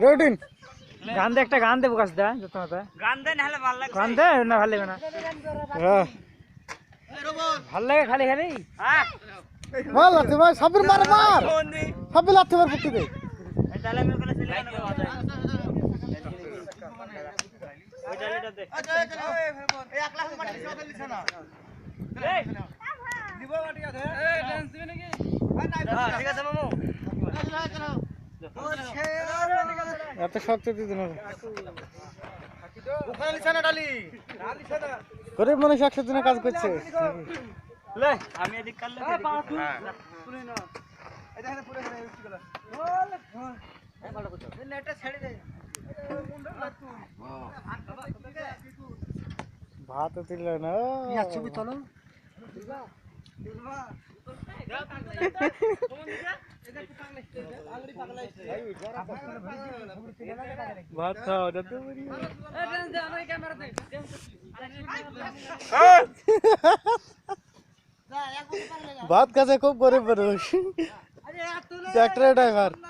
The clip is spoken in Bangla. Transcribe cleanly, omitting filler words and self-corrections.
রুটিন গান দে, একটা গান দেবো কাছ দা যত মাথা গান দে, নাহলে ভালো লাগে। গান দে না, ভালো লাগবে না। হ্যাঁ ভালো লাগে খালি খালি। হ্যাঁ মার লাথি মার, সাবির মার মার, সাবির লাথি মার পুটি দে। তাহলে আমি ওখানে চলে যাবো। ওই ডালিটা দে। এই 1 লাখ মাটি দিছ দিছ না। এই দিব মাটি আছে। এই ডান্স দিবে নাকি? হ্যাঁ ঠিক আছে মামু। এত শক্ত দিতে না ওখানে লিছ না ডালি। ডালি ছ না। গরিব মানুষ 100 দিনে কাজ করছে। লে আমি এদিক কাটলে হ্যাঁ শুনি না। এই দেখেন পুরো এখানে উঠি গেল। ওলে এই ভালো করছো। এই নেটটা ছেড়ে দে। ভাত দিল না ইয়া ছবি তোলো। ভাত খাও যত ভাত খাচ্ছে খুব গরিব মানুষ ট্রাক্টরের ড্রাইভার।